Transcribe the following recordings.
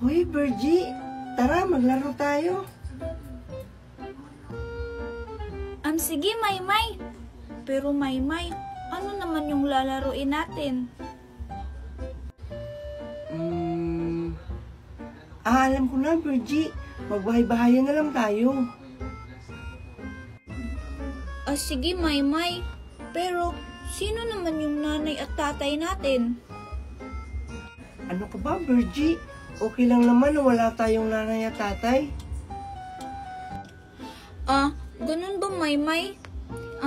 Hoy, Virgie, tara maglaro tayo. Sige, Maymay. Pero Maymay, ano naman yung lalaruin natin? Alam ko na, Virgie. Magbahay-bahayan na lang tayo. Sige, Maymay. Pero, sino naman yung nanay at tatay natin? Ano ka ba, Virgie? Okay lang naman na wala tayong nanay at tatay. Ganun ba, Maymay?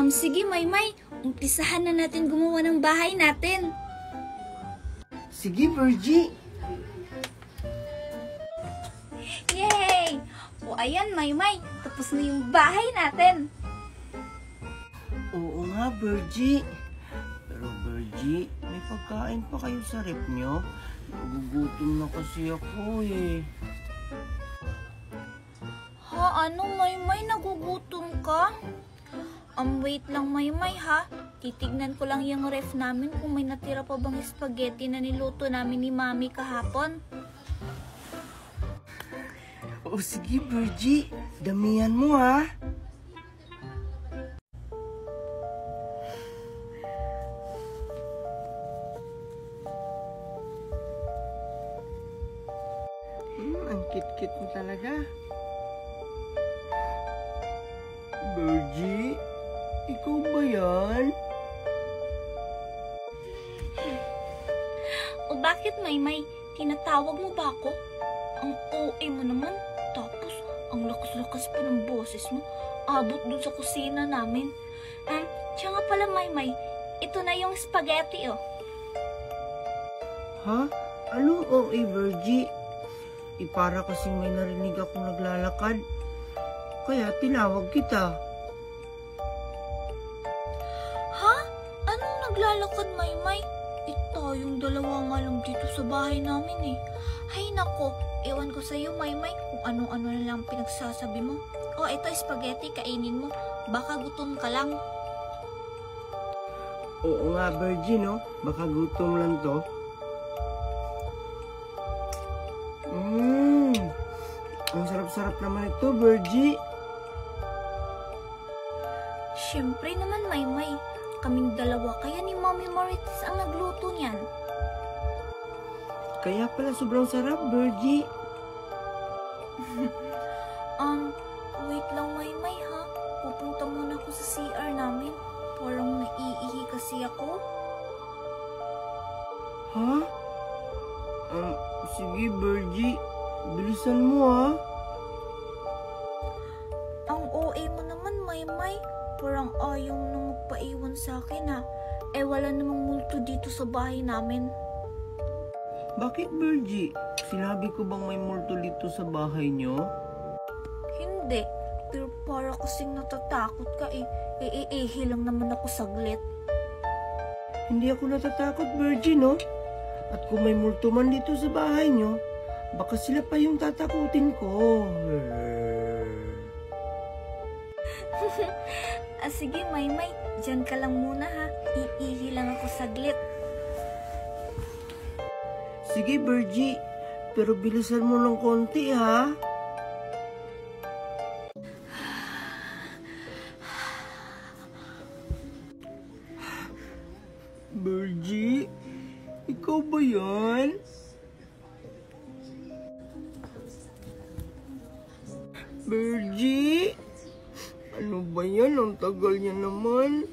Sige, Maymay. Umpisahan na natin gumawa ng bahay natin. Sige, Virgie. Yay! Ayan, Maymay. Tapos na yung bahay natin. Oo nga, Virgie. Pero Virgie, may pagkain pa kayo sa rep nyo? Nagugutom na kasi ako eh. Ano, Maymay? Nagugutom ka? Wait lang, Maymay, ha? Titignan ko lang yung ref namin kung may natira pa bang spaghetti na niluto namin ni Mami kahapon. Sige, Virgie. Damihan mo, ha? Ang kit-kit mo talaga. Virgie, ikaw ba yan? Bakit, Maymay? Tinatawag mo ba ako? Ang OA mo naman. Tapos, ang lakas-lakas pa ng boses mo. Abot dun sa kusina namin. Siya nga pala, Maymay. Ito na yung spaghetti, oh. Ha? Anong OA, Virgie? Para kasing may narinig akong naglalakad. Kaya tinawag kita. Ha? Anong naglalakad, Maymay? Tayong dalawa nga lang dito sa bahay namin eh. Hay nako, ewan ko sa'yo, Maymay, kung ano-ano na lang pinagsasabi mo. Ito spaghetti, kainin mo. Baka gutom ka lang. Oo nga, Virgie, no? Baka gutom lang to. Ang sarap-sarap naman ito, Virgie. Siyempre naman, Maymay. Kaming dalawa, kaya ni Mommy Marites ang nagluto niyan. Kaya pala sobrang sarap, Virgie. Wait lang, Maymay, ha? Pupunta muna ako sa CR namin. Parang naiihi kasi ako. Ha? Sige, Virgie. Bilisan mo, ha? Ang OA mo naman, Maymay. Parang ayaw nang magpaiwan sa akin, ha? Wala namang multo dito sa bahay namin. Bakit, Virgie? Sinabi ko bang may multo dito sa bahay nyo? Hindi. Pero para kasing natatakot ka eh. Iihi lang naman ako saglit. Hindi ako natatakot, Virgie, no? At kung may multo man dito sa bahay nyo, baka sila pa yung tatakutin ko. Sige, Maymay. Diyan ka lang muna, ha? Iihi lang ako saglit. Sige, Virgie. Pero bilisan mo ng konti, ha? Virgie? Ikaw ba yan? Virgie? Ano ba yan? Ang tagal niya naman.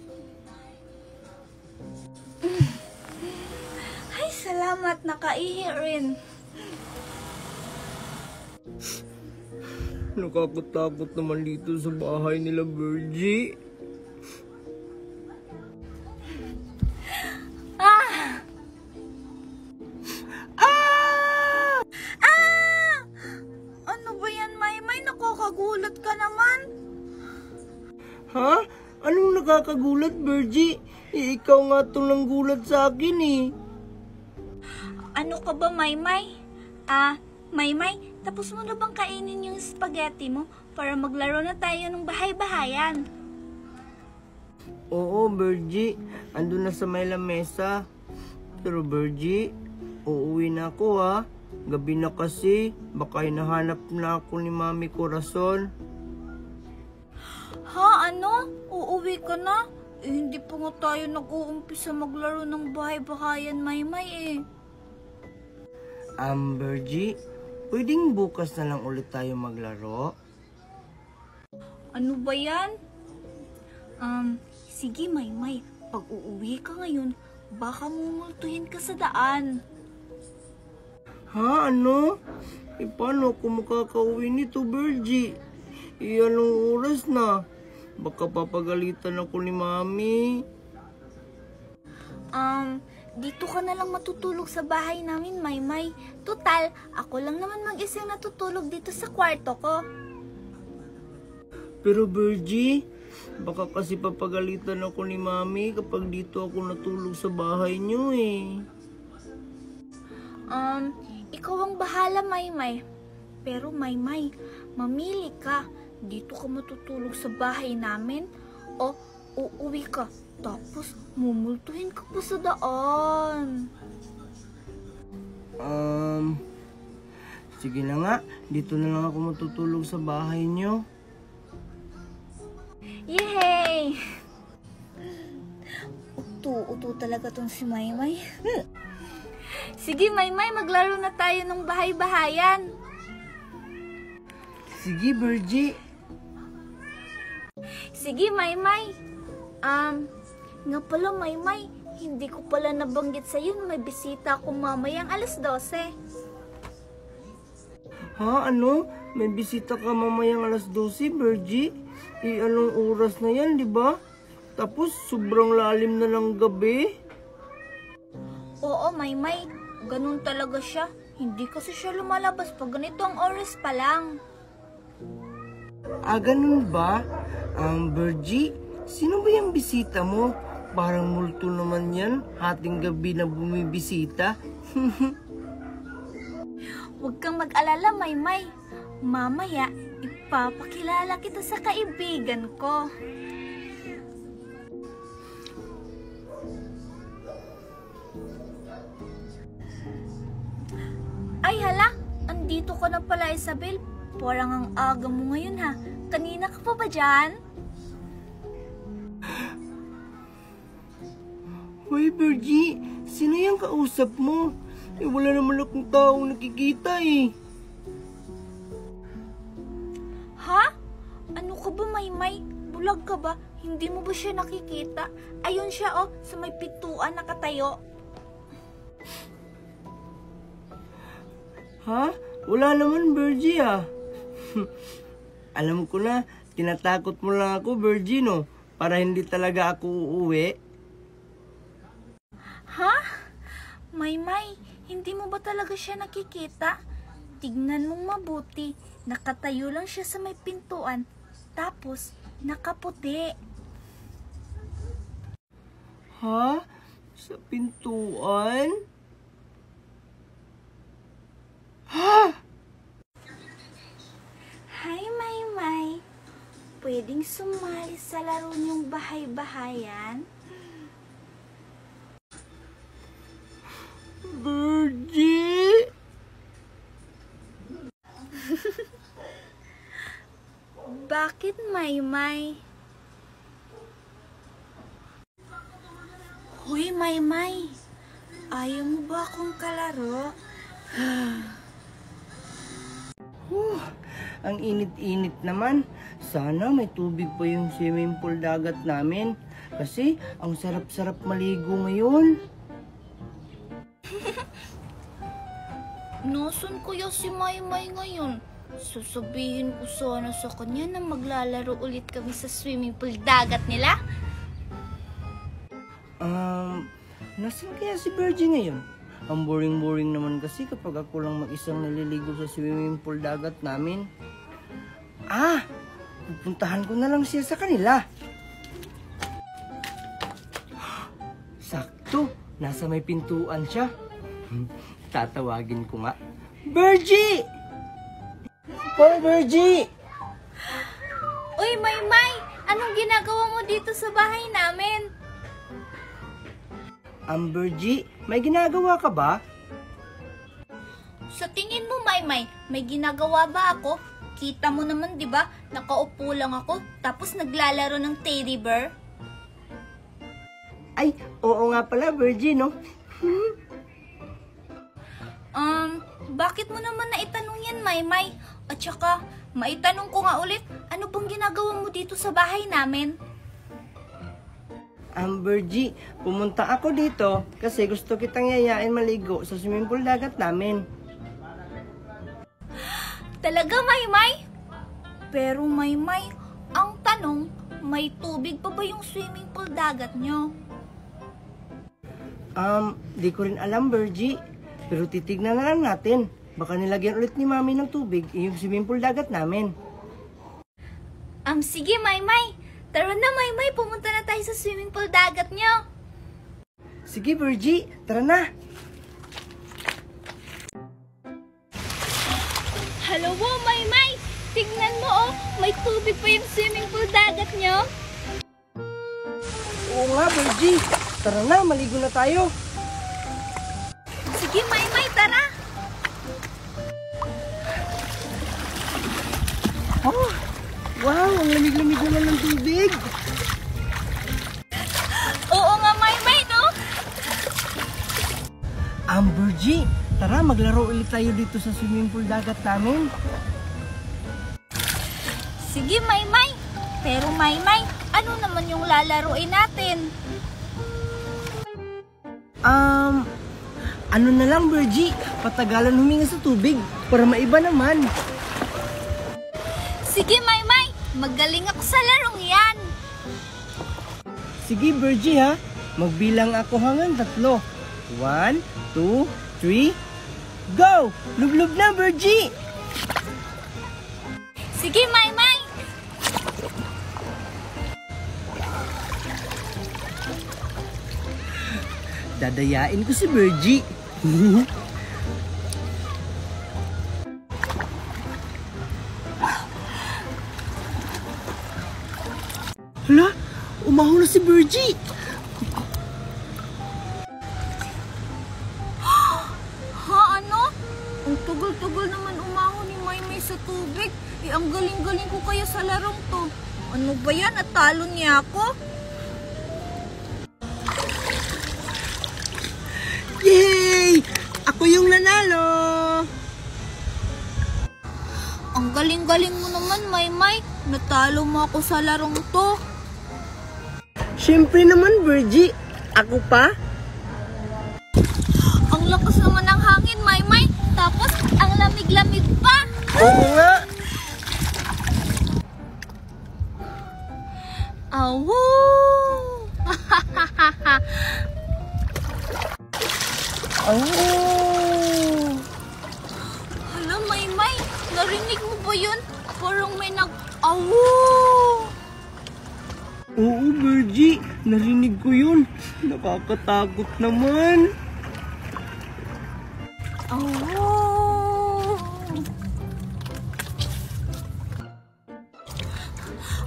Ay, salamat. Nakaihi rin. Nakakatakot naman dito sa bahay nila, Virgie. Ano ba yan, Maymay? Nakakagulat ka naman. Ha? Anong nakakagulat, Virgie? Ikaw nga itong nanggulat sa akin eh. Ano ka ba, Maymay? Maymay, tapos mo na bang kainin yung spaghetti mo para maglaro na tayo ng bahay-bahayan? Oo, Virgie. Andun na sa may lamesa. Pero Virgie, uuwi na ako ha. Gabi na kasi, baka hinahanap na ako ni Mami Corazon. Ha? Ano? Uuwi ka na? Hindi pa nga tayo nag-uumpisa maglaro ng bahay-bahayan, Maymay eh. Bergie, pwedeng bukas na lang ulit tayo maglaro? Ano ba yan? Sige Maymay, pag uuwi ka ngayon, baka mumultuhin ka sa daan. Ha? Ano? Paano ako makakauwi nito, Bergie? Anong oras na? Baka papagalitan ako ni Mami. Dito ka na lang matutulog sa bahay namin, Maymay. Total, ako lang naman mag-isang natutulog dito sa kwarto ko. Pero Bergie, baka kasi papagalitan ako ni Mami kapag dito ako natulog sa bahay niyo eh. Ikaw ang bahala, Maymay. Pero Maymay, mamili ka. Dito ka matutulog sa bahay namin o uuwi ka. Tapos mumultuhin ka pa sa daan. Sige na nga. Dito na lang ako matutulog sa bahay niyo. Yay! Uto talaga tong si Maymay. Sige, Maymay, maglaro na tayo ng bahay-bahayan. Sige, Bergie. Sige, Maymay. Nga pala, Maymay, hindi ko pala nabanggit sa'yo na may bisita ako mamayang alas 12. Ha? Ano? May bisita ka mamayang alas 12, Bergie? Anong oras na yan, di ba? Tapos, sobrang lalim na ng gabi. Oo, Maymay. Ganun talaga siya. Hindi kasi siya lumalabas pag ganito ang oras pa lang. Ganun ba? Bergie, sino ba yung bisita mo? Parang multo naman yan. Hating gabi na bumibisita. Huwag kang mag-alala, Maymay. Mamaya, ipapakilala kita sa kaibigan ko. Ay hala, andito ka na pala, Isabel. Parang ang aga mo ngayon ha. Kanina ka pa ba dyan? Hoy, Bergie, sino yung kausap mo? Wala naman akong taong nakikita eh. Ha? Ano ka ba, Maymay? Bulag ka ba? Hindi mo ba siya nakikita? Ayun siya oh, sa may pintuan nakatayo. Ha? Wala naman, Bergie ah. Alam ko na, tinatakot mo lang ako, Bergie, no? Para hindi talaga ako uuwi. Ha? Maymay, hindi mo ba talaga siya nakikita? Tignan mong mabuti. Nakatayo lang siya sa may pintuan. Tapos, nakaputi. Ha? Sa pintuan? Ha? Hi, Maymay. Pwedeng sumali sa laro niyong bahay-bahayan? Bergie? Bakit, Maymay? Hoy, Maymay. Ayaw mo ba akong kalaro? Ang init-init naman. Sana may tubig pa yung swimming pool dagat namin. Kasi ang sarap-sarap maligo ngayon. Nasaan kaya si Maymay ngayon? Sasabihin ko sana sa kanya na maglalaro ulit kami sa swimming pool dagat nila. Nasaan kaya si Bergie ngayon? Ang boring-boring naman kasi kapag ako lang mag-isang naliligo sa swimming pool dagat namin. Pupuntahan ko na lang siya sa kanila. Sakto, nasa may pintuan siya. Tatawagin ko nga. Bergie! Hoy, Bergie! Uy, Maymay! Anong ginagawa mo dito sa bahay namin? Bergie, may ginagawa ka ba? Sa tingin mo, Maymay, may ginagawa ba ako? Kita mo naman, di ba? Nakaupo lang ako, tapos naglalaro ng teddy bear. Ay, oo nga pala, Virgie, no? Bakit mo naman naitanong yan, Maymay? At saka, maitanong ko nga ulit, ano bang ginagawa mo dito sa bahay namin? Virgie, pumunta ako dito kasi gusto kitang yayain maligo sa swimming pool dagat namin. Talaga, Maymay? Pero, Maymay, ang tanong, may tubig pa ba yung swimming pool dagat nyo? Di ko rin alam, Virgie. Pero titignan na lang natin. Baka nilagyan ulit ni Mami ng tubig yung swimming pool dagat namin. Sige, Maymay. Tara na, Maymay. Pumunta na tayo sa swimming pool dagat nyo. Sige, Virgie. Tara na. Hello, Maymay. Tignan mo, may tubig pa yung swimming pool dagat nyo. Oo nga, Virgie. Tara na, maligo na tayo. Sige, Maymay, tara. Oh, wow, ang lamig-lamig naman ng tubig. Oo nga, Maymay, no? Virgie, tara maglaro ulit tayo dito sa swimming pool dagat namin. Sige, Maymay. Pero, Maymay, ano naman yung lalaruin natin? Ano na lang, Virgie, patagalan huminga sa tubig para maiba naman. Sige, Maymay. Magaling ako sa larong yan. Sige, Virgie, ha. Magbilang ako hanggang 3. 1, 2, 3, go! Lublub na, Virgie! Sige, Maymay. Dadayain ko si Virgie. Hala, umahon na si Virgie. Ha, ano? Ang tugal-tugal naman umahon ni Maymay sa tubig. Ang galing-galing ko kaya sa larong to. Ano ba yan? At talo niya ako? Yay! Ako yung nanalo! Ang galing-galing mo naman, Maymay. Natalo mo ako sa larong to. Siyempre naman, Virgie. Ako pa? Ang lakas naman ng hangin, Maymay. Tapos, ang lamig-lamig pa. Oo nga. Awu! Oh! Hala, Maymay. Narinig mo ba yun? Parang may nag-awu! Oo, Virgie. Narinig ko yun. Nakakatakot naman. Awu!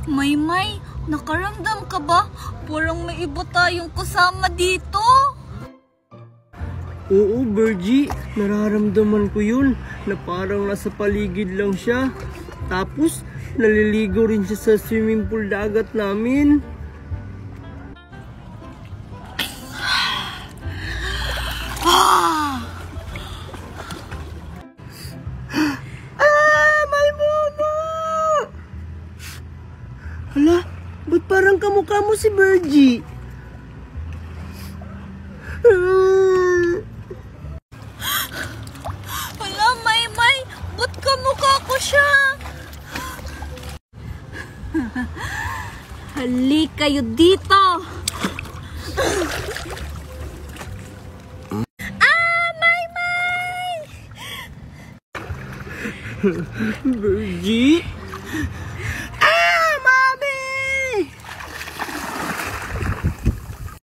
Maymay, nakaramdam ka ba? Parang may iba tayong kasama dito. Oo, Virgie. Nararamdaman ko yun na parang nasa paligid lang siya. Tapos, naliligo rin siya sa swimming pool dagat namin. May mumu! Hala, ba't parang kamukha mo si Virgie? Hala, Maymay, ba't kamukha ko siya? Halik kayo dito! Maymay! Virgie?